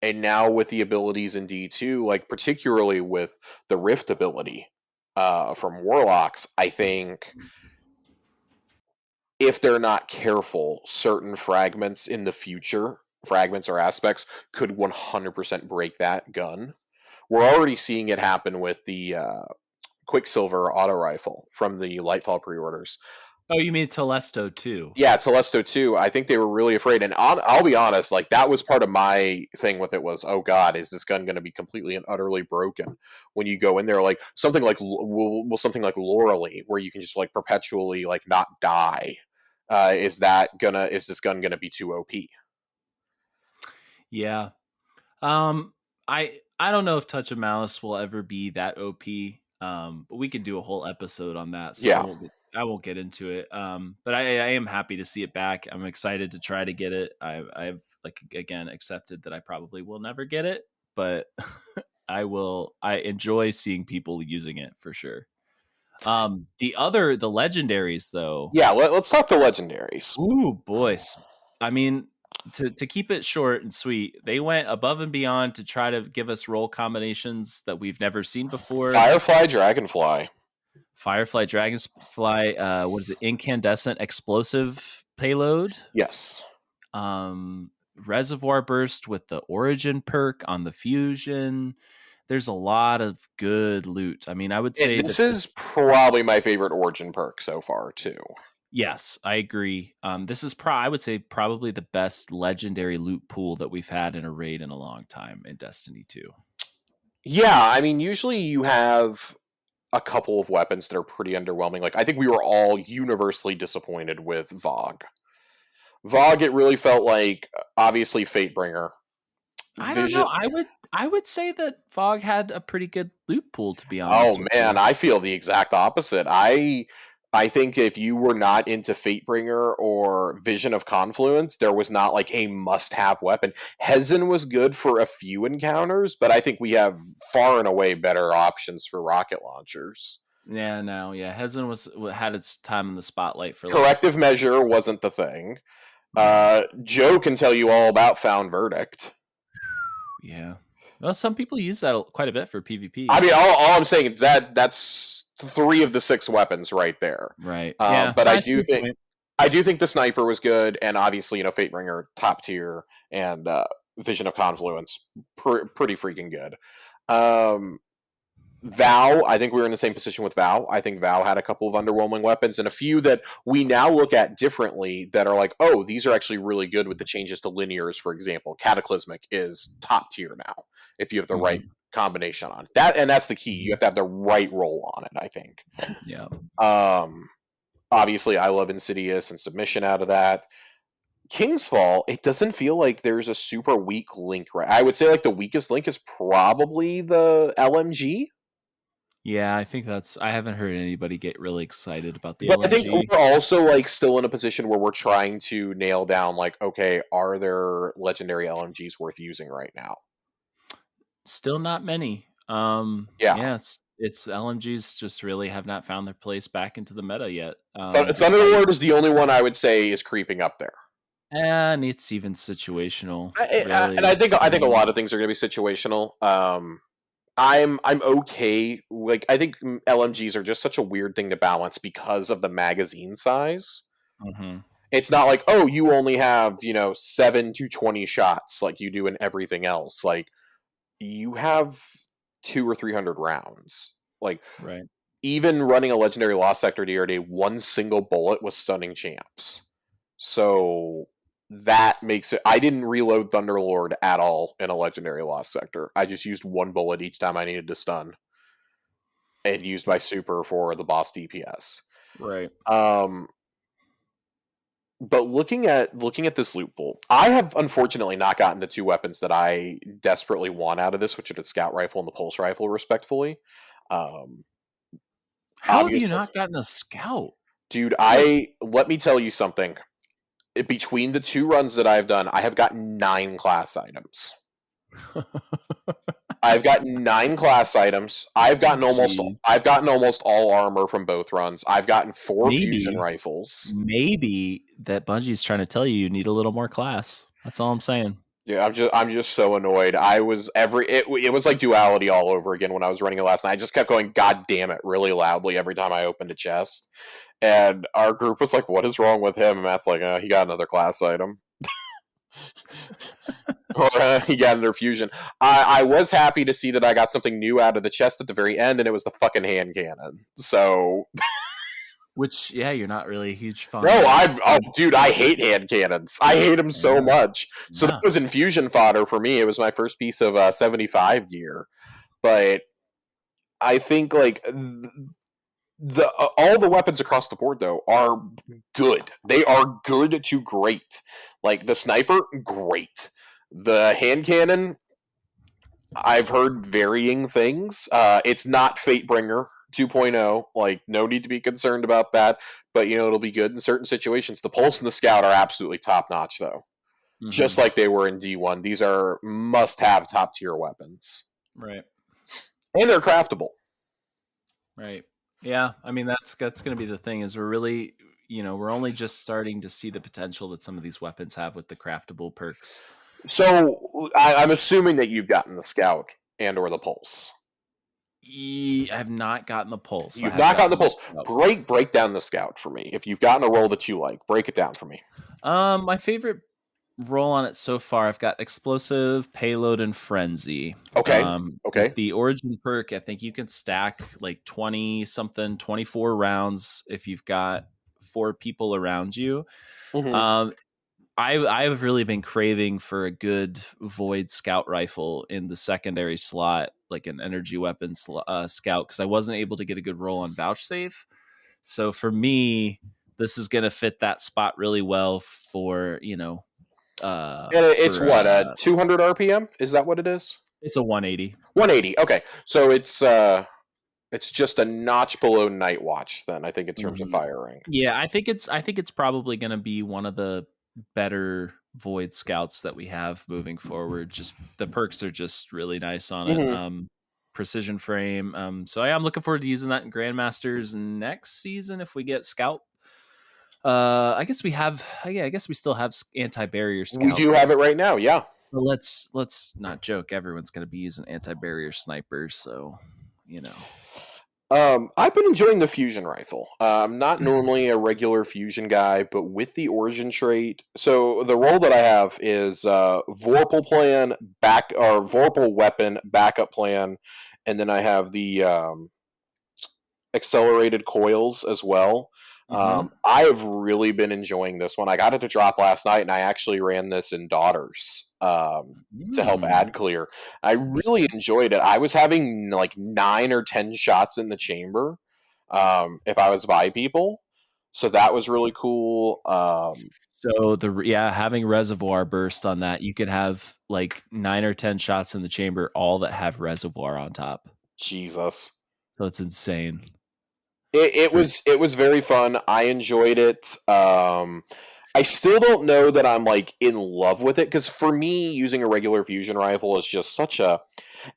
And now with the abilities in D2, like particularly with the Rift ability from Warlocks, I think if they're not careful, certain fragments in the future, fragments or aspects, could 100% break that gun. We're already seeing it happen with the Quicksilver auto rifle from the Lightfall pre-orders. Oh, you mean Telesto too? Yeah, Telesto too. I think they were really afraid, and I'll be honest, like that was part of my thing with it was, oh god, is this gun going to be completely and utterly broken when you go in there? Like something like something like Lorelei, where you can just like perpetually like not die. Is this gun gonna be too OP? Yeah. I don't know if Touch of Malice will ever be that OP. But we can do a whole episode on that. So Yeah. I won't get into it. But I am happy to see it back. I'm excited to try to get it. I've like again accepted that I probably will never get it, but I will. I enjoy seeing people using it for sure. The legendaries though. Yeah, let's talk the legendaries. Ooh, boys. I mean, to keep it short and sweet, they went above and beyond to try to give us role combinations that we've never seen before. Firefly, Dragonfly. Firefly, Dragonfly, what is it? Incandescent explosive payload? Yes. Reservoir burst with the origin perk on the fusion. There's a lot of good loot. I mean, I would say this is probably my favorite origin perk so far, too. Yes, I agree. This is I would say probably the best legendary loot pool that we've had in a raid in a long time in Destiny 2. Yeah, I mean, usually you have a couple of weapons that are pretty underwhelming. Like, I think we were all universally disappointed with Vogue. Vogue, it really felt like, obviously, Fatebringer. I don't know. I would say that Vogue had a pretty good loot pool, to be honest. Oh man, I feel the exact opposite. I think if you were not into Fatebringer or Vision of Confluence, there was not like a must-have weapon. Hezen was good for a few encounters, but I think we have far and away better options for rocket launchers. Yeah, no, yeah. Hezen had its time in the spotlight for Corrective Measure wasn't the thing. Joe can tell you all about Found Verdict. Yeah. Well, some people use that quite a bit for PvP. I mean, all I'm saying is that's 3 of the 6 weapons right there. Right. But I do think the sniper was good, and obviously, Fatebringer top tier, and Vision of Confluence pretty freaking good. Vow, I think we were in the same position with Vow. I think Vow had a couple of underwhelming weapons and a few that we now look at differently that are like, oh, these are actually really good with the changes to linears, for example. Cataclysmic is top tier now if you have the right combination on that, and that's the key. You have to have the right roll on it, I think. Yeah. Obviously, I love Insidious and Submission out of that. Kingsfall, it doesn't feel like there's a super weak link. Right? I would say like the weakest link is probably the LMG. Yeah, I think I haven't heard anybody get really excited about the But I think LMG. we're also like still in a position where we're trying to nail down like, okay, are there legendary LMGs worth using right now? Still not many. Yeah. Yeah, it's LMGs just really have not found their place back into the meta yet. Despite Thunderlord is the only one I would say is creeping up there. and it's even situational, And really. I I think a mean, lot of things are going to be situational. I'm okay. Like I think LMGs are just such a weird thing to balance because of the magazine size. mhm, It's not like, oh, you only have 7 to 20 shots like you do in everything else. Like you have 200 or 300 rounds. Like right. even running a legendary Lost Sector DRD, one single bullet was stunning champs. So that makes it. I didn't reload Thunderlord at all in a legendary Lost Sector. I just used one bullet each time I needed to stun, and used my super for the boss DPS. Right. Um, but looking at this loot pool, I have unfortunately not gotten the two weapons that I desperately want out of this, which are the Scout Rifle and the Pulse Rifle, respectfully. Um, How have you Obviously, not gotten a scout? dude, It's like I let me tell you something. Between the two runs that I've done, I have gotten 9 class items. I've gotten 9 class items. jeez. I've gotten almost all armor from both runs. I've gotten 4 fusion Maybe rifles. maybe that Bungie's trying to tell you need a little more class. That's all I'm saying. Yeah, I'm just so annoyed. It was like duality all over again when I was running it last night. I just kept going, God damn it, really loudly every time I opened a chest. And our group was like, what is wrong with him? And Matt's like, he got another class item. Or he got another fusion. I was happy to see that I got something new out of the chest at the very end, and it was the fucking hand cannon. So Which, yeah, you're not really a huge no, fan of. dude, I hate hand cannons. I hate them so Yeah, much. So that yeah. was infusion fodder for me. It was my first piece of 75 gear. But I think like the all the weapons across the board though are good. They are good to great. Like the sniper, great. The hand cannon, I've heard varying things. It's not Fatebringer 2.0. Like, no need to be concerned about that. But it'll be good in certain situations. The Pulse and the Scout are absolutely top notch, though. Just Hmm. like they were in D1. These are must-have top tier weapons, Right. and they're craftable. Right. Yeah. I mean, that's going to be the thing is we're really, we're only just starting to see the potential that some of these weapons have with the craftable perks. So I'm assuming that you've gotten the Scout and/or the Pulse. I have not gotten the pulse. I You've have not gotten the gotten the Pulse. scout. Break down the Scout for me. If you've gotten a role that you like, break it down for me. My favorite roll on it so far, I've got explosive, payload, and frenzy. Okay. With Okay. the origin perk, I think you can stack like 20 something, 24 rounds if you've got 4 people around you. Mm-hmm. Um, I've really been craving for a good void scout rifle in the secondary slot, like an energy weapon scout, because I wasn't able to get a good roll on vouchsafe. So for me, this is going to fit that spot really well for And it's for what, 200 RPM? Is that what it is? it's a 180. 180. Okay, so it's just a notch below Night Watch. Then I think in terms of Mhm. firing. Yeah, I think it's probably going to be one of the better void scouts that we have moving forward. Just the perks are just really nice on it. Mm-hmm. Precision frame. So yeah, I'm looking forward to using that in Grandmasters next season if we get scout. I guess we have. Yeah, I guess we still have anti-barrier We scout. do have it right now. Yeah. But let's not joke. Everyone's going to be using anti-barrier snipers, so you know. I've been enjoying the fusion rifle. I'm not normally a regular fusion guy, but with the origin trait, so the role that I have is Vorpal plan or Vorpal weapon backup plan, and then I have the accelerated coils as well. Mm-hmm. I have really been enjoying this one. I got it to drop last night, and I actually ran this in Daughters to help ad clear. I really enjoyed it. I was having like 9 or 10 shots in the chamber if I was by people, so that was really cool. So having reservoir burst on that, you could have like 9 or 10 shots in the chamber, all that have reservoir on top. Jesus. So it's insane. It was very fun. I enjoyed it. I still don't know that I'm like in love with it because for me, using a regular fusion rifle is just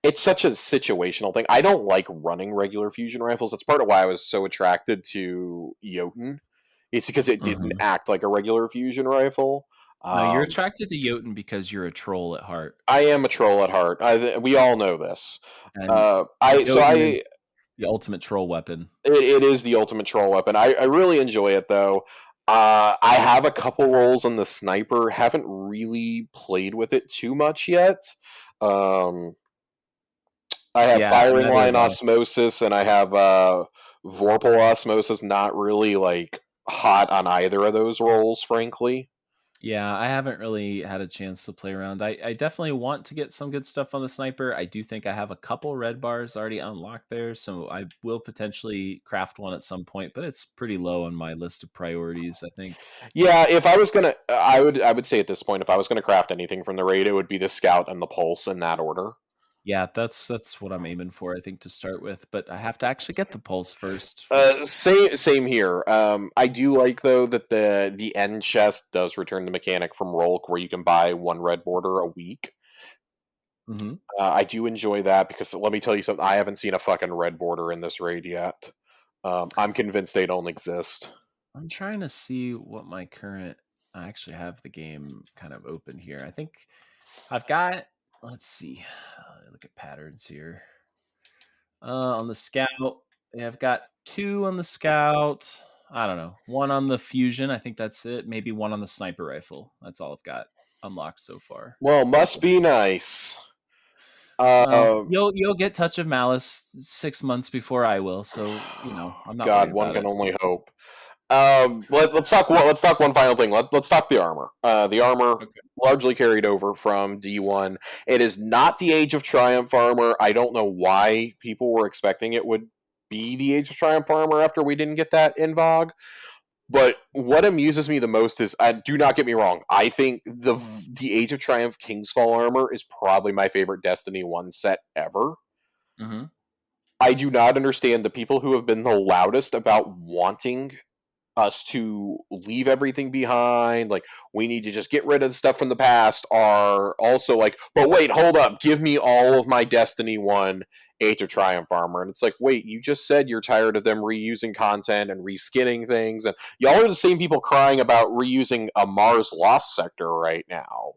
it's such a situational thing. I don't like running regular fusion rifles. That's part of why I was so attracted to Jotun. It's because it didn't Mhm. act like a regular fusion rifle. No, you're Um, attracted to Jotun because you're a troll at heart, I am a troll at heart. We all know this. and I so Jotun is I the ultimate troll weapon. it is the ultimate troll weapon. I really enjoy it though. I have a couple rolls on the sniper. Haven't really played with it too much yet. Um, I have Yeah, firing neither line have I. osmosis and I have vorpal osmosis. Not really like hot on either of those rolls, frankly. Yeah, I haven't really had a chance to play around. I definitely want to get some good stuff on the sniper. I do think I have a couple red bars already unlocked there, so I will potentially craft one at some point, but it's pretty low on my list of priorities, I think. Yeah, if I was gonna, I would say at this point, if I was gonna craft anything from the raid, it would be the scout and the pulse in that order. Yeah, that's what I'm aiming for, I think, to start with, but I have to actually get the pulse first, which is Same here. I do like though that the end chest does return the mechanic from Rolk where you can buy one red border a week. Mhm. I do enjoy that because let me tell you something. I haven't seen a fucking red border in this raid yet. I'm convinced they don't exist. I'm trying to see what my current I actually have the game kind of open here. I think I've got let's see. Look at patterns here. On the scout, yeah, I've got 2 on the scout. I don't know. 1 on the fusion. I think that's it. Maybe 1 on the sniper rifle. That's all I've got unlocked so far. Well, must be nice. Well, Uh, you'll get Touch of Malice 6 months before I will, so I'm not God, worried one about can it. only hope. Let's talk one final thing. Let's talk the armor. The armor Okay. largely carried over from D1. It is not the Age of Triumph armor. I don't know why people were expecting it would be the Age of Triumph armor after we didn't get that in VOG. But what amuses me the most is, do not get me wrong, I think the Age of Triumph Kingsfall armor is probably my favorite Destiny 1 set ever. Mhm. I do not understand the people who have been the loudest about wanting us to leave everything behind, like we need to just get rid of the stuff from the past, are also like, but wait, hold up, give me all of my Destiny 1 Age of Triumph armor. And it's like, wait, you just said you're tired of them reusing content and reskinning things, and y'all are the same people crying about reusing a Mars Lost sector right now.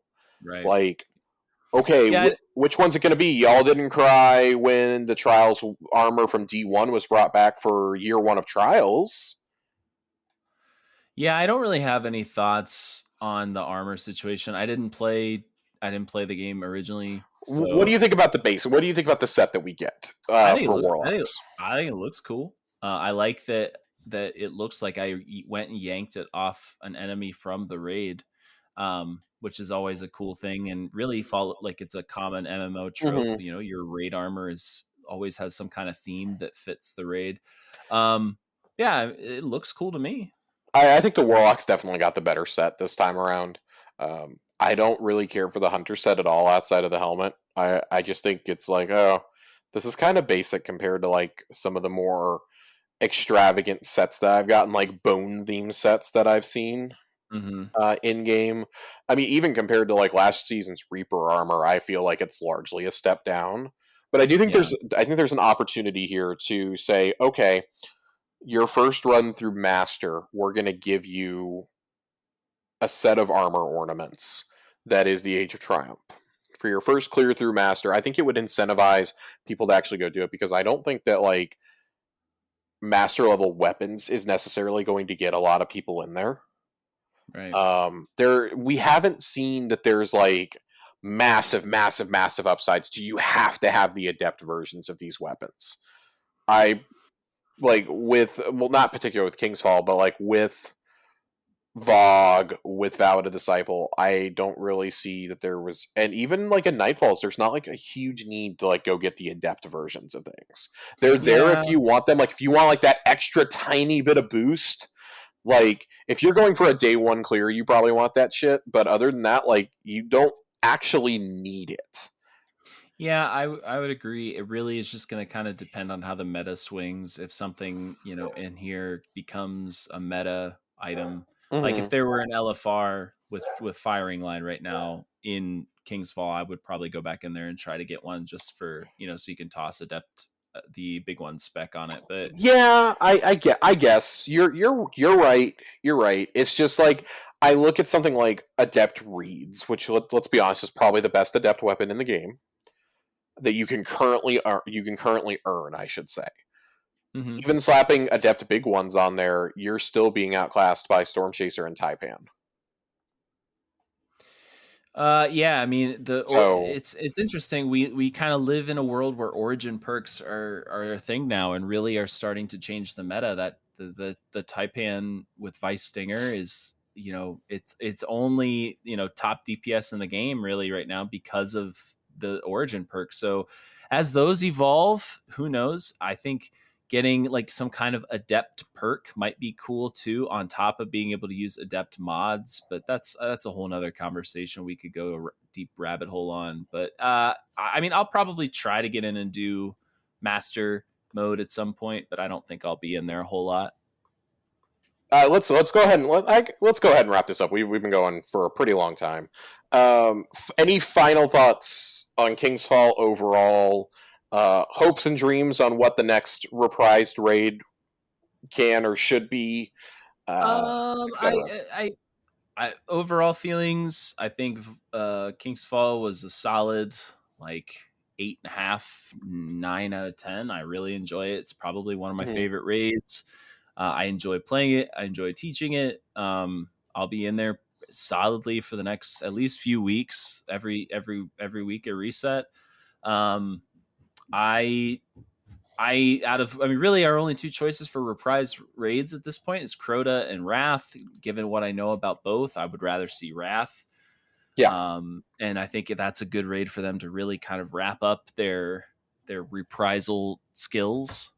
Right. Like, okay, Yeah, which one's it going to be? Y'all didn't cry when the Trials armor from D1 was brought back for year 1 of Trials. yeah, I don't really have any thoughts on the armor situation. I didn't play the game originally, What do so you think about the base? What do you think about the set that we get for Warlocks? I think it looks cool. I like that it looks like I went and yanked it off an enemy from the raid, which is always a cool thing, and really follow like it's a common MMO trope. Hmm. Your raid armor is always has some kind of theme that fits the raid. Um, yeah, it looks cool to me. I think the Warlocks definitely got the better set this time around. I don't really care for the Hunter set at all outside of the helmet. I just think it's like, oh, this is kind of basic compared to like some of the more extravagant sets that I've gotten, like bone theme sets that I've seen Hmm. in game. I mean, even compared to like last season's Reaper armor, I feel like it's largely a step down. But Yeah, I think there's an opportunity here to say, okay, your first run through Master, we're going to give you a set of armor ornaments that is the Age of Triumph. For your first clear through Master, I think it would incentivize people to actually go do it because I don't think that like Master level weapons is necessarily going to get a lot of people in there. right. We haven't seen that there's like massive upsides to you have to have the adept versions of these weapons. I like with well not particular with Kingsfall, but like with VOG, with Vow of the Disciple, I don't really see that there was, and even like in Nightfalls, there's not like a huge need to like go get the adept versions of things. They're there Yeah, if you want them. Like if you want like that extra tiny bit of boost, like if you're going for a day 1 clear, you probably want that shit. But other than that, like you don't actually need it. Yeah, I would agree. It really is just going to kind of depend on how the meta swings. If something, in here becomes a meta item, like if Hmm. there were an LFR with firing line right now in Kingsfall, I would probably go back in there and try to get one just for, so you can toss adept the big one spec on it. But Yeah, I guess you're right. You're right. It's just like I look at something like Adept Reeds, which let's be honest is probably the best adept weapon in the game that you can currently earn, I should say. mhm. Even slapping Adept Big Ones on there, you're still being outclassed by Storm Chaser and Taipan. Yeah, I mean So it's interesting. We kind of live in a world where origin perks are a thing now, and really are starting to change the meta. That the Taipan with Vice Stinger is, it's only, top DPS in the game really right now because of the origin perk. So as those evolve, who knows? I think getting like some kind of adept perk might be cool too, on top of being able to use adept mods. But that's a whole nother conversation we could go a deep rabbit hole on. But I mean, I'll probably try to get in and do master mode at some point, but I don't think I'll be in there a whole lot. let's go ahead and let's go ahead and wrap this up. We've been going for a pretty long time. Any final thoughts on King's Fall overall? Hopes and dreams on what the next reprised raid can or should be, um i etc. i I overall feelings, I think King's Fall was a solid like 8.5, 9 out of 10. I really enjoy it. It's probably one of my Mm-hmm. favorite raids. I enjoy playing it. I enjoy teaching it. I'll be in there solidly for the next at least few weeks. Every week a reset. Um, I I mean, really, our only two choices for reprise raids at this point is Crota and Wrath. Given what I know about both, I would rather see Wrath. Yeah. And I think that's a good raid for them to really kind of wrap up their reprisal skills,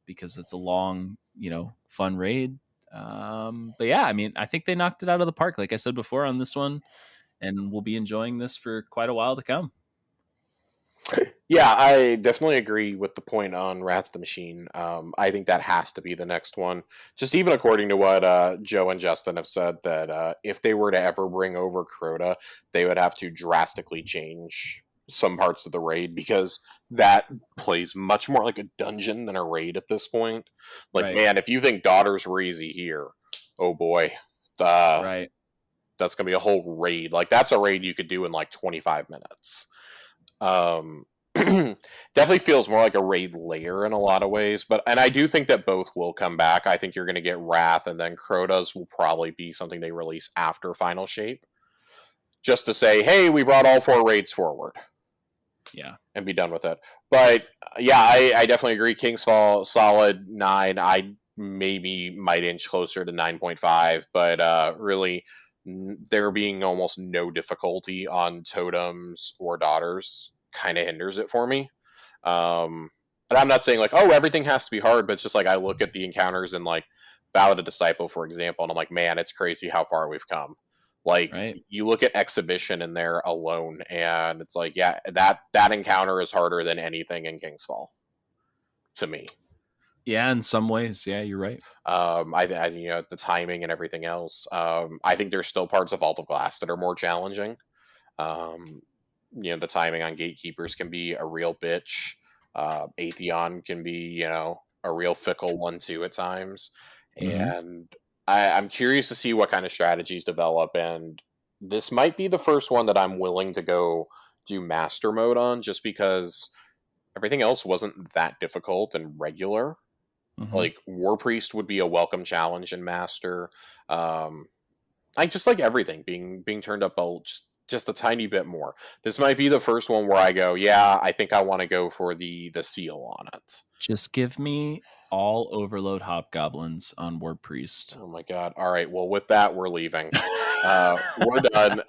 because it's a long, fun raid. But yeah, I mean, I think they knocked it out of the park, like I said before on this one, and we'll be enjoying this for quite a while to come. Yeah, I definitely agree with the point on Wrath of the Machine. I think that has to be the next one. Just even according to what Joe and Justin have said, that if they were to ever bring over Crota, they would have to drastically change some parts of the raid because that plays much more like a dungeon than a raid at this point. Like, Right. man, if you think daughters were easy here, oh boy, uh, Right. that's gonna be a whole raid. Like, that's a raid you could do in like 25 minutes. Um, definitely feels more like a raid layer in a lot of ways, and I do think that both will come back. I think you're going to get Wrath, and then Crota's will probably be something they release after Final Shape, just to say, hey, we brought all 4 raids forward. Yeah. And be done with it. But yeah, I definitely agree. King's Fall, solid 9. I maybe might inch closer to 9.5, but really, there being almost no difficulty on totems or daughters kind of hinders it for me. And I'm not saying like, oh, everything has to be hard, but it's just like I look at the encounters in like Ballad of Disciple, for example, and I'm like, man, it's crazy how far we've come. Like, Right. you look at Exhibition in there alone, and it's like, yeah, that encounter is harder than anything in King's Fall to me. Yeah, in some ways, yeah, you're right. The timing and everything else. I think there's still parts of Vault of Glass that are more challenging. Um, the timing on Gatekeepers can be a real bitch. Atheon can be, a real fickle one too at times. Mm-hmm. And I'm curious to see what kind of strategies develop. And this might be the first one that I'm willing to go do master mode on, just because everything else wasn't that difficult and regular. Mm-hmm. Like, Warpriest would be a welcome challenge in master. Um, I just like everything being turned up just a tiny bit more. This might be the first one where I go, yeah, I think I want to go for the seal on it. Just give me all overload hobgoblins on Warpriest. Oh my god! All right, well, with that, we're leaving. We're done.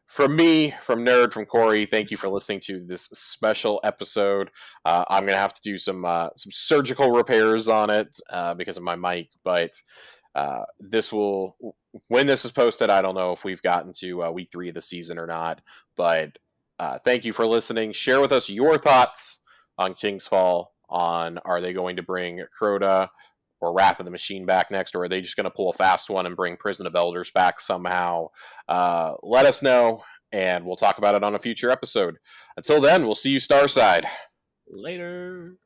From me, from Nerd, from Corey, thank you for listening to this special episode. I'm gonna have to do some surgical repairs on it because of my mic, but this will, when this is posted, I don't know if we've gotten to week 3 of the season or not, but Thank you for listening. Share with us your thoughts on King's Fall. On are they going to bring Crota or Wrath of the Machine back next, or are they just going to pull a fast one and bring Prison of Elders back somehow? Let us know, and we'll talk about it on a future episode. Until then, we'll see you Starside. Later.